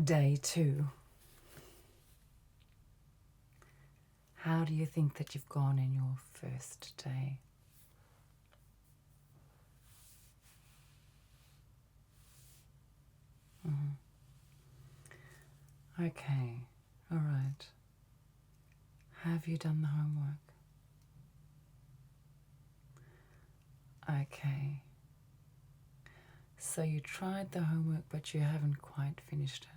Day 2. How do you think that you've gone in your first day? Okay, all right. Have you done the homework? Okay. So you tried the homework, but you haven't quite finished it.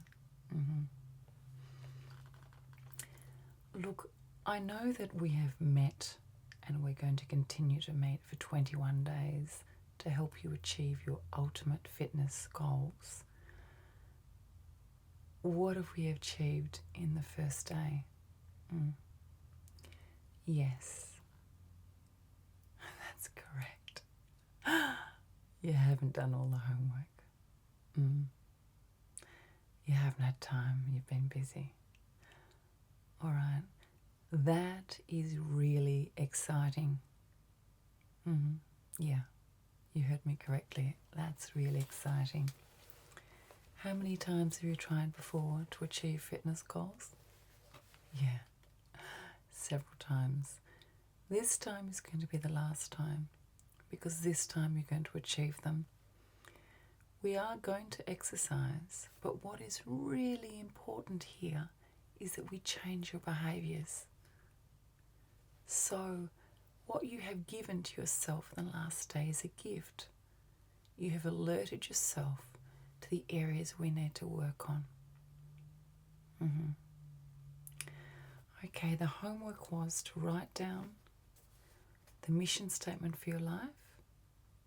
Look, I know that we have met and we're going to continue to meet for 21 days to help you achieve your ultimate fitness goals. What have we achieved in the first day? Yes, that's correct. You haven't done all the homework. You haven't had time, you've been busy. All right, that is really exciting. Yeah, you heard me correctly. That's really exciting. How many times have you tried before to achieve fitness goals? Yeah, several times. This time is going to be the last time, because this time you're going to achieve them. We are going to exercise, but what is really important here is that we change your behaviours. So what you have given to yourself in the last day is a gift. You have alerted yourself to the areas we need to work on. Okay, the homework was to write down the mission statement for your life,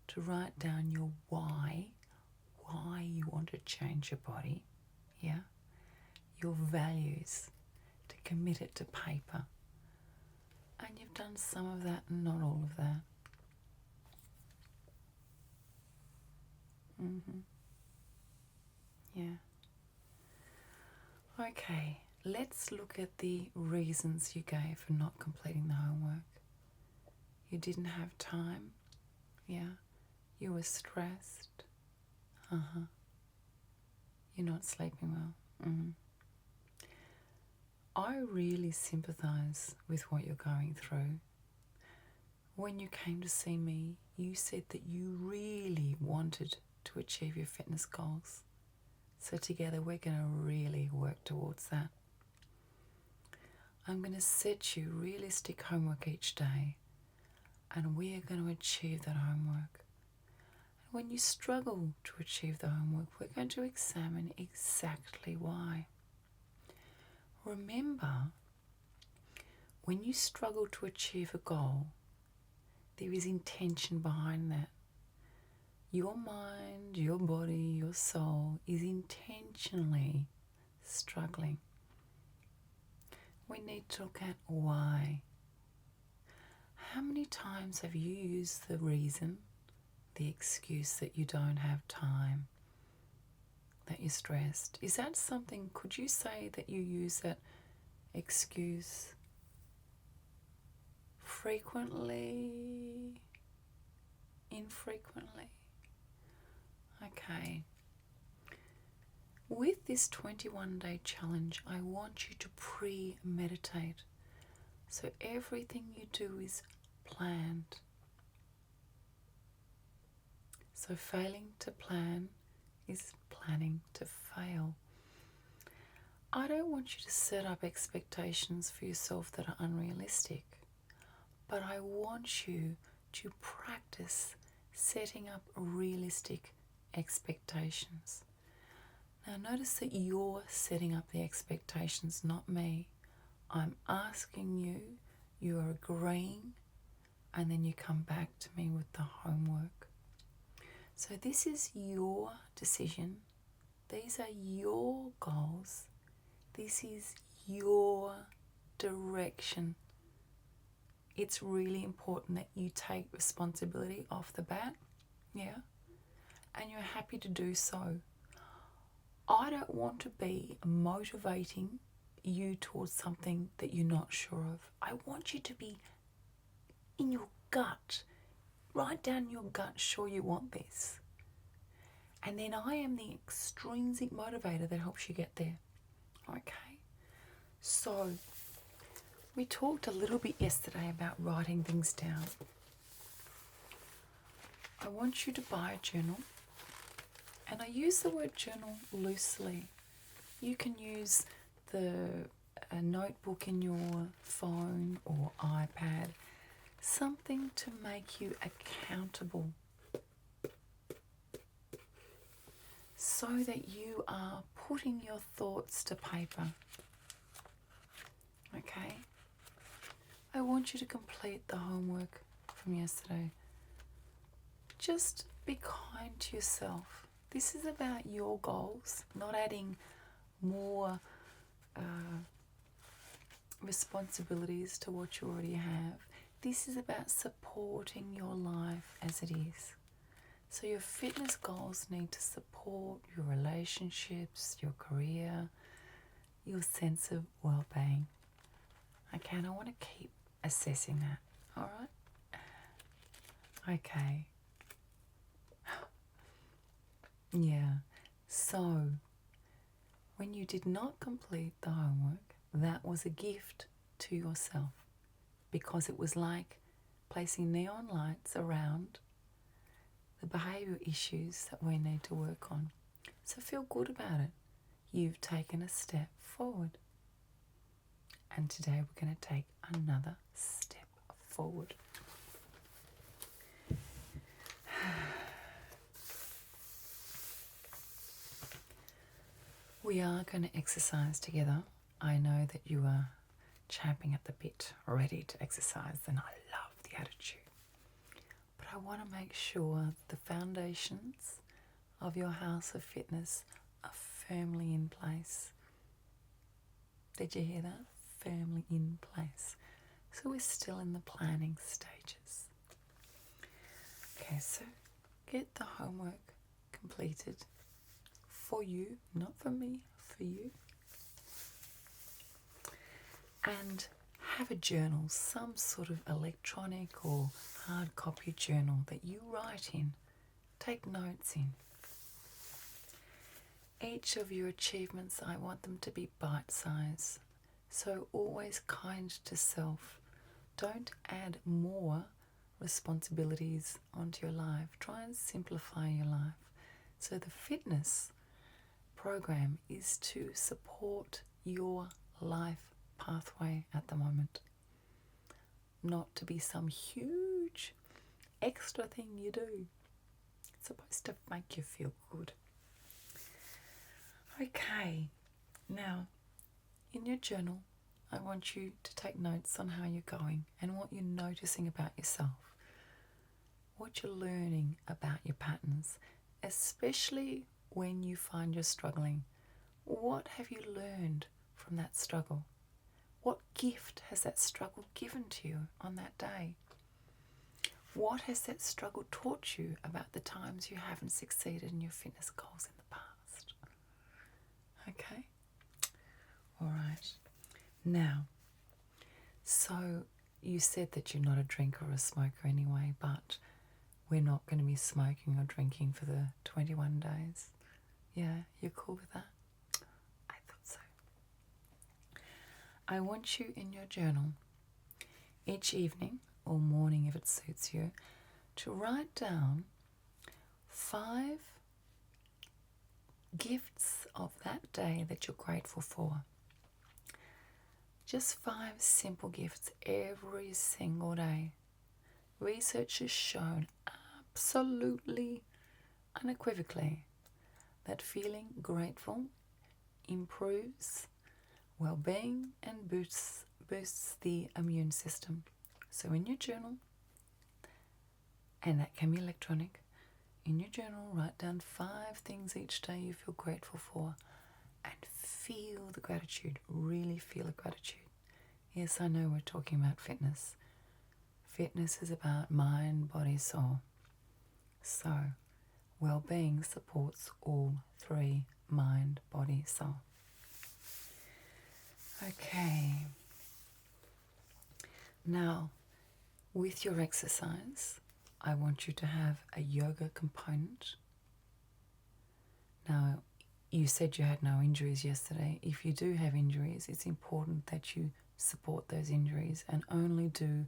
to write down your why you want to change your body, your values, to commit it to paper. And you've done some of that and not all of that. Yeah. Okay, let's look at the reasons you gave for not completing the homework. You didn't have time. Yeah. You were stressed. You're not sleeping well. I really sympathise with what you're going through. When you came to see me, you said that you really wanted to achieve your fitness goals. So together we're going to really work towards that. I'm going to set you realistic homework each day, and we are going to achieve that homework. And when you struggle to achieve the homework, we're going to examine exactly why. Remember, when you struggle to achieve a goal, there is intention behind that. Your mind, your body, your soul is intentionally struggling. We need to look at why. How many times have you used the reason, the excuse that you don't have time, that you're stressed? Is that something, could you say that you use that excuse frequently, infrequently? Okay. With this 21-day challenge, I want you to pre-meditate. So everything you do is planned. So failing to plan is planning to fail. I don't want you to set up expectations for yourself that are unrealistic, but I want you to practice setting up realistic expectations. Now notice that you're setting up the expectations, not me. I'm asking you, you are agreeing, and then you come back to me with the homework. So this is your decision. These are your goals. This is your direction. It's really important that you take responsibility off the bat, and you're happy to do so. I don't want to be motivating you towards something that you're not sure of. I want you to be in your gut, right down your gut, sure you want this. And then I am the extrinsic motivator that helps you get there. Okay? So, we talked a little bit yesterday about writing things down. I want you to buy a journal. And I use the word journal loosely. You can use a notebook in your phone or iPad, something to make you accountable, so that you are putting your thoughts to paper. Okay? I want you to complete the homework from yesterday. Just be kind to yourself. This is about your goals, not adding more responsibilities to what you already have. This is about supporting your life as it is. So your fitness goals need to support your relationships, your career, your sense of well-being. Okay, and I want to keep assessing that. All right? Okay. Yeah. So, when you did not complete the homework, that was a gift to yourself, because it was like placing neon lights around the behavioural issues that we need to work on. So feel good about it. You've taken a step forward. And today we're going to take another step forward. We are going to exercise together. I know that you are champing at the bit, ready to exercise, and I love the attitude. But I want to make sure the foundations of your house of fitness are firmly in place. Did you hear that? Firmly in place. So we're still in the planning stages. Okay, so get the homework completed. For you, not for me, for you. And have a journal, some sort of electronic or hard copy journal that you write in, take notes in. Each of your achievements, I want them to be bite-sized. So always kind to self. Don't add more responsibilities onto your life. Try and simplify your life. So the fitness program is to support your life pathway at the moment, not to be some huge extra thing you do. It's supposed to make you feel good. Okay, now in your journal I want you to take notes on how you're going and what you're noticing about yourself, what you're learning about your patterns, especially when you find you're struggling. What have you learned from that struggle? What gift has that struggle given to you on that day? What has that struggle taught you about the times you haven't succeeded in your fitness goals in the past? Okay? All right. Now, so you said that you're not a drinker or a smoker anyway, but we're not going to be smoking or drinking for the 21 days. Yeah, you're cool with that? I thought so. I want you in your journal each evening or morning, if it suits you, to write down 5 gifts of that day that you're grateful for. Just 5 simple gifts every single day. Research has shown absolutely, unequivocally, that feeling grateful improves well-being and boosts the immune system. So in your journal, and that can be electronic, in your journal write down 5 things each day you feel grateful for, and feel the gratitude. Really feel the gratitude. Yes, I know we're talking about fitness. Fitness is about mind, body, soul. So well-being supports all 3: mind, body, soul. Okay. Now, with your exercise, I want you to have a yoga component. Now, you said you had no injuries yesterday. If you do have injuries, it's important that you support those injuries and only do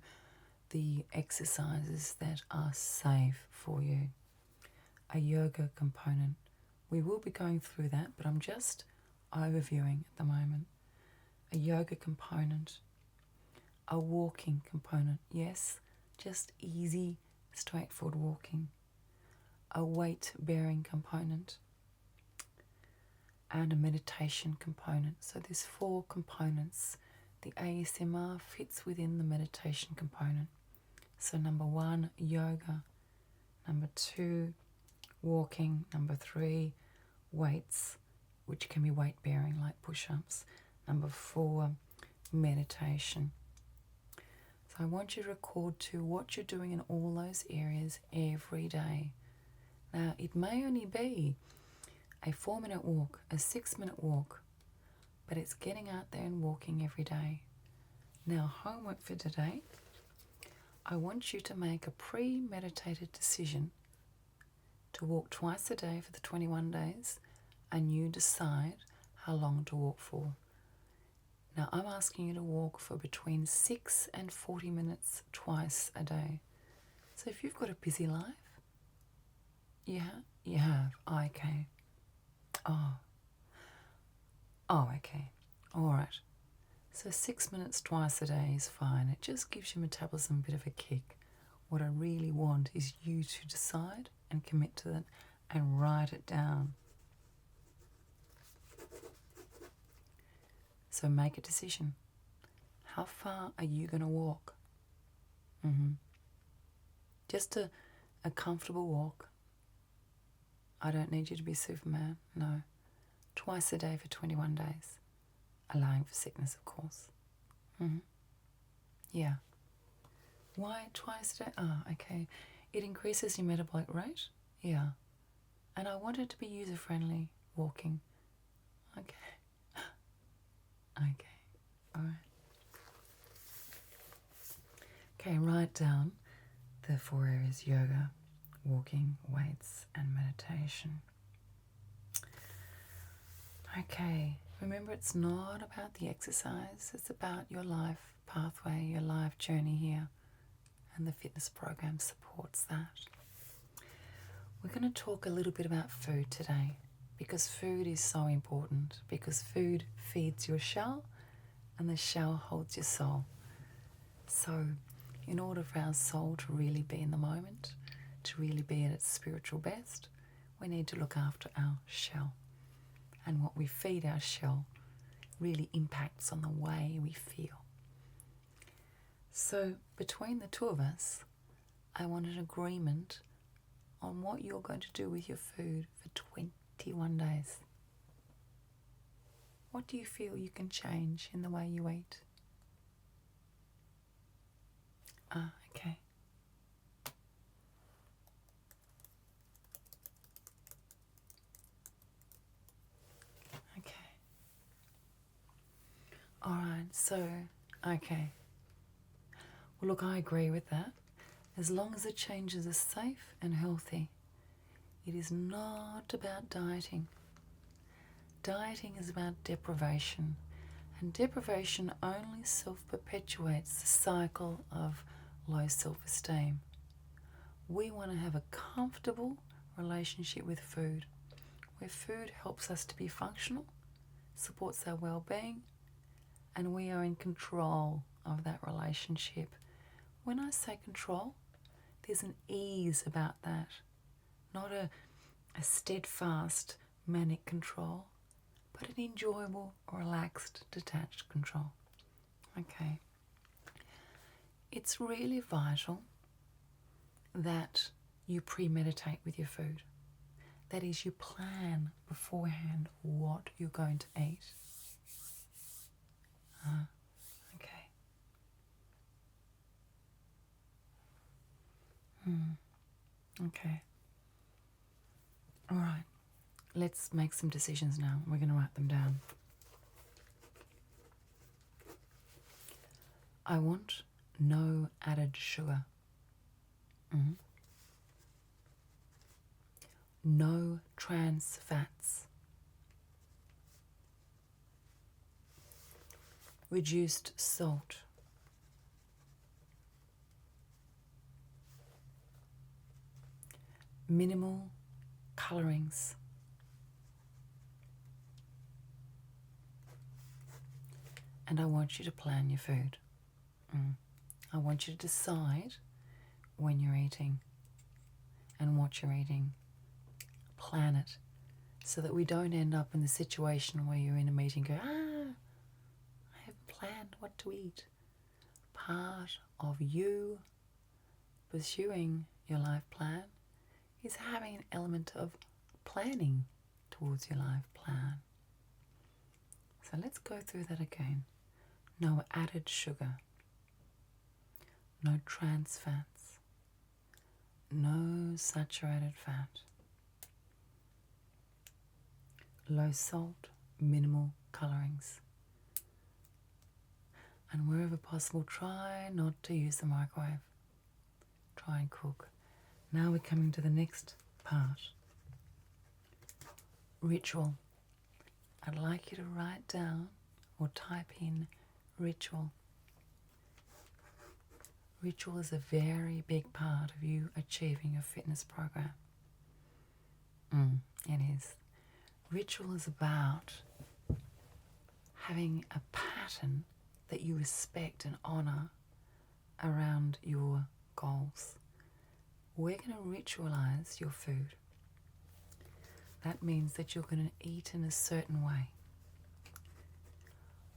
the exercises that are safe for you. A yoga component. We will be going through that, but I'm just overviewing at the moment. A yoga component. A walking component. Yes, just easy, straightforward walking. A weight-bearing component. And a meditation component. So there's 4 components. The ASMR fits within the meditation component. So number 1, yoga. Number 2, walking. Number 3, weights, which can be weight bearing like push-ups. Number 4, meditation. So I want you to record to what you're doing in all those areas every day. Now, it may only be a 4-minute walk, a 6-minute walk, but it's getting out there and walking every day. Now, homework for today, I want you to make a premeditated decision to walk twice a day for the 21 days, and you decide how long to walk for. Now, I'm asking you to walk for between 6 and 40 minutes twice a day. So if you've got a busy life, you have. Okay. Okay. All right. So 6 minutes twice a day is fine. It just gives your metabolism a bit of a kick. What I really want is you to decide and commit to it and write it down. So make a decision. How far are you going to walk? Just a comfortable walk. I don't need you to be Superman, no. Twice a day for 21 days. Allowing for sickness, of course. Yeah. Why twice a day? Okay. It increases your metabolic rate. Yeah. And I want it to be user-friendly walking. Okay. Okay. All right. Okay, write down the 4 areas: yoga, walking, weights, and meditation. Okay, remember, it's not about the exercise, it's about your life pathway, your life journey here, and the fitness program supports that. We're going to talk a little bit about food today, because food is so important, because food feeds your shell, and the shell holds your soul. So, in order for our soul to really be in the moment, to really be at its spiritual best, we need to look after our shell. And what we feed our shell really impacts on the way we feel. So between the two of us, I want an agreement on what you're going to do with your food for 21 days. What do you feel you can change in the way you eat? Okay. All right, so, okay. Well, look, I agree with that. As long as the changes are safe and healthy. It is not about dieting. Dieting is about deprivation. And deprivation only self-perpetuates the cycle of low self-esteem. We want to have a comfortable relationship with food, where food helps us to be functional, supports our well-being, and we are in control of that relationship. When I say control, there's an ease about that, not a steadfast, manic control, but an enjoyable, relaxed, detached control. Okay. It's really vital that you premeditate with your food. That is, you plan beforehand what you're going to eat. Okay. Okay. All right. Let's make some decisions now. We're going to write them down. I want no added sugar. no trans fats, reduced salt, minimal colorings, and I want you to plan your food. I want you to decide when you're eating and what you're eating. Plan it so that we don't end up in the situation where you're in a meeting and go, I haven't planned what to eat. Part of you pursuing your life plan is having an element of planning towards your life plan. So let's go through that again. No added sugar, no trans fats, no saturated fat, low salt, minimal colorings, and wherever possible, try not to use the microwave. Try and cook. Now we're coming to the next part. Ritual. I'd like you to write down or type in ritual. Ritual is a very big part of you achieving your fitness program. It is. Ritual is about having a pattern that you respect and honour around your goals. We're going to ritualize your food. That means that you're going to eat in a certain way.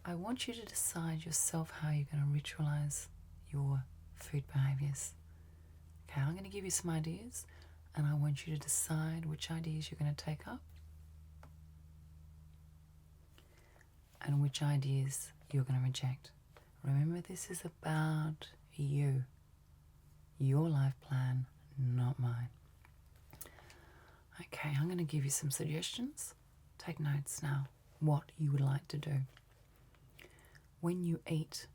I want you to decide yourself how you're going to ritualize your food behaviours. Okay, I'm going to give you some ideas, and I want you to decide which ideas you're going to take up and which ideas you're going to reject. Remember, this is about you, your life plan, not mine. Okay, I'm going to give you some suggestions. Take notes now, what you would like to do. When you eat,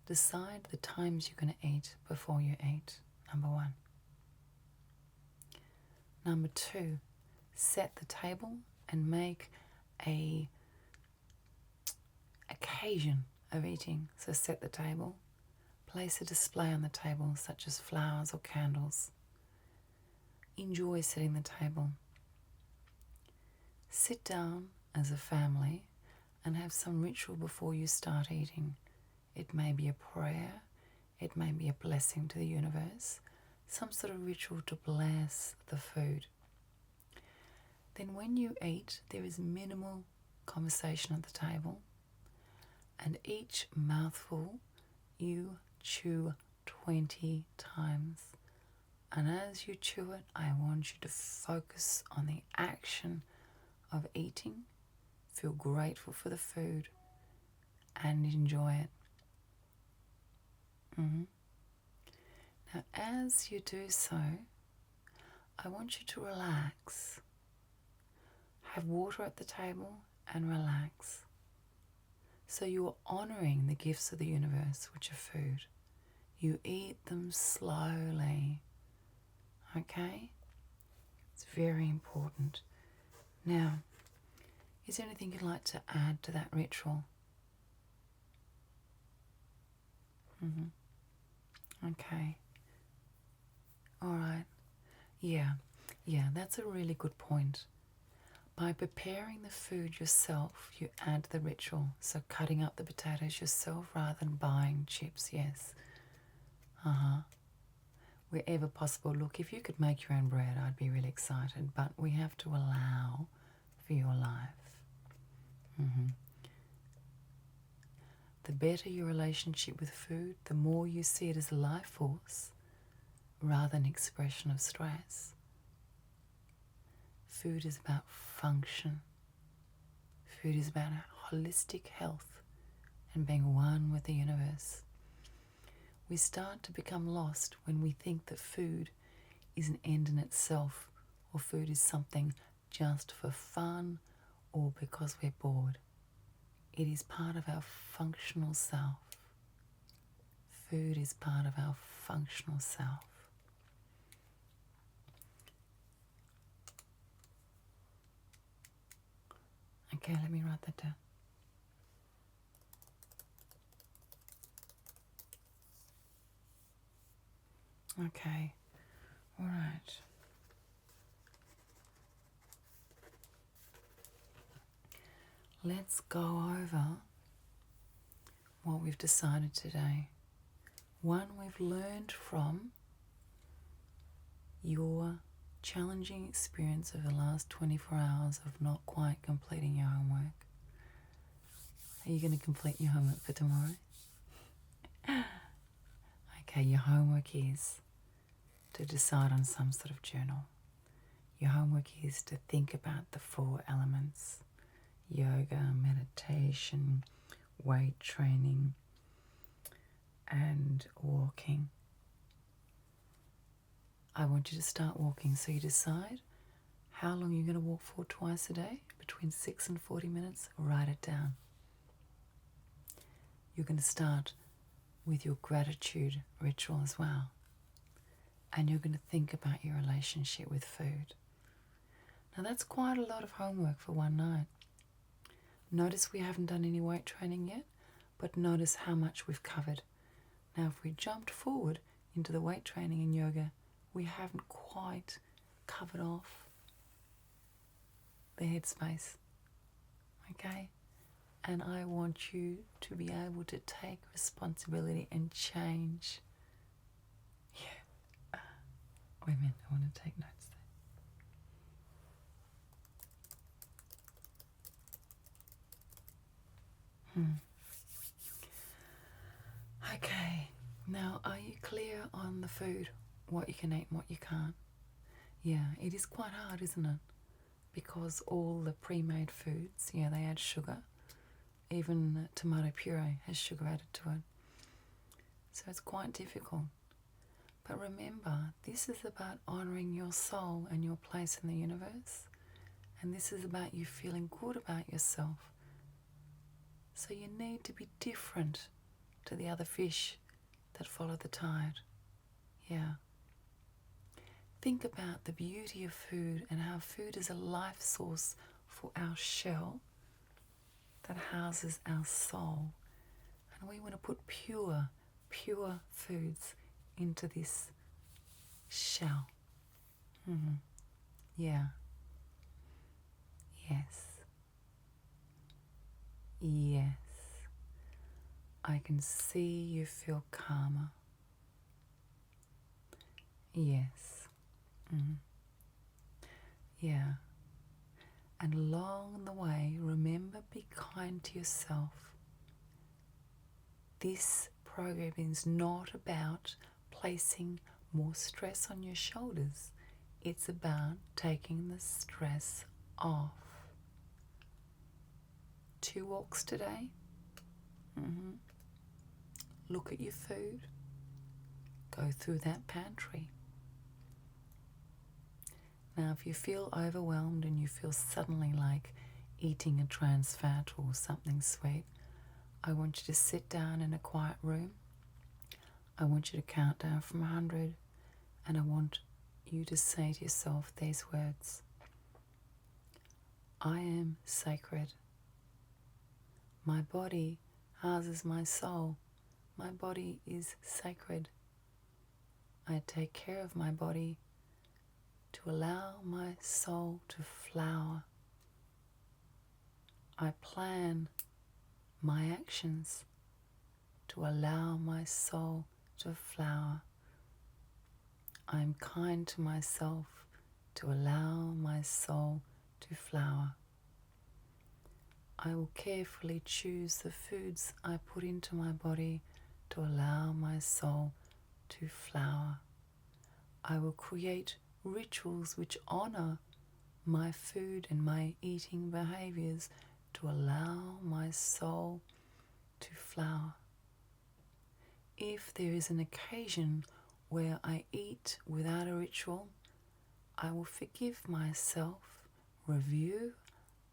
decide the times you're going to eat before you eat, number 1. Number 2, set the table and make a occasion of eating. So set the table, place a display on the table such as flowers or candles. Enjoy setting the table. Sit down as a family and have some ritual before you start eating. It may be a prayer, it may be a blessing to the universe, some sort of ritual to bless the food. Then when you eat, there is minimal conversation at the table, and each mouthful you chew 20 times. And as you chew it, I want you to focus on the action of eating, feel grateful for the food, and enjoy it. Now, as you do so, I want you to relax. Have water at the table and relax. So you are honouring the gifts of the universe, which are food. You eat them slowly. Okay? It's very important. Now, is there anything you'd like to add to that ritual? Okay. All right. Yeah, that's a really good point. By preparing the food yourself, you add the ritual. So cutting up the potatoes yourself rather than buying chips, yes. Wherever possible. Look, if you could make your own bread, I'd be really excited. But we have to allow for your life. The better your relationship with food, the more you see it as a life force rather than expression of stress. Food is about function. Food is about holistic health and being one with the universe. We start to become lost when we think that food is an end in itself, or food is something just for fun or because we're bored. It is part of our functional self. Food is part of our functional self. Okay, let me write that down. Okay, all right. Let's go over what we've decided today. One, we've learned from your challenging experience of the last 24 hours of not quite completing your homework. Are you going to complete your homework for tomorrow? Okay, your homework is to decide on some sort of journal. Your homework is to think about the 4 elements: yoga, meditation, weight training, and walking. I want you to start walking, so you decide how long you're going to walk for twice a day, between 6 and 40 minutes. Write it down. You're going to start with your gratitude ritual as well. And you're going to think about your relationship with food. Now that's quite a lot of homework for one night. Notice we haven't done any weight training yet, but notice how much we've covered. Now if we jumped forward into the weight training and yoga, we haven't quite covered off the headspace. Okay? And I want you to be able to take responsibility and change. Yeah. Wait a minute, I want to take notes there. Okay, now are you clear on the food? What you can eat and what you can't? Yeah, it is quite hard, isn't it? Because all the pre-made foods, they add sugar. Even tomato puree has sugar added to it. So it's quite difficult. But remember, this is about honouring your soul and your place in the universe. And this is about you feeling good about yourself. So you need to be different to the other fish that follow the tide. Yeah. Think about the beauty of food and how food is a life source for our shell that houses our soul. And we want to put pure foods into this shell. Yeah. Yes. Yes. I can see you feel calmer. Yes. Yeah. And along the way, remember, be kind to yourself. This program is not about placing more stress on your shoulders. It's about taking the stress off. 2 walks today. Look at your food. Go through that pantry. Now, if you feel overwhelmed and you feel suddenly like eating a trans fat or something sweet, I want you to sit down in a quiet room. I want you to count down from 100, and I want you to say to yourself these words: I am sacred. My body houses my soul. My body is sacred. I take care of my body to allow my soul to flower. I plan my actions to allow my soul to flower. I am kind to myself to allow my soul to flower. I will carefully choose the foods I put into my body to allow my soul to flower. I will create rituals which honor my food and my eating behaviors to allow my soul to flower. If there is an occasion where I eat without a ritual, I will forgive myself, review,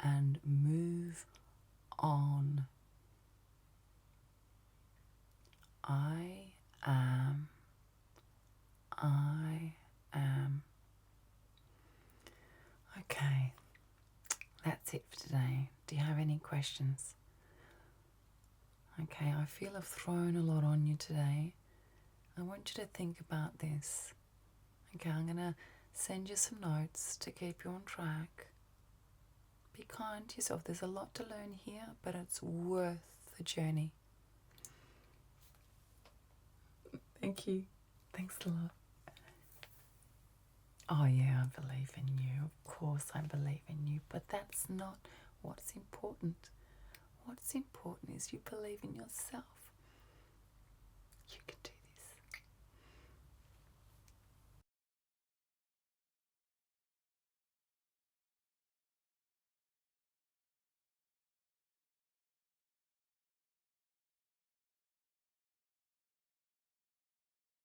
and move on. I am. Okay, that's it for today. Do you have any questions? Okay, I feel I've thrown a lot on you today. I want you to think about this. Okay, I'm going to send you some notes to keep you on track. Be kind to yourself. There's a lot to learn here, but it's worth the journey. Thank you. Thanks a lot. Oh yeah, I believe in you. Of course I believe in you, but that's not what's important. What's important is you believe in yourself. You can do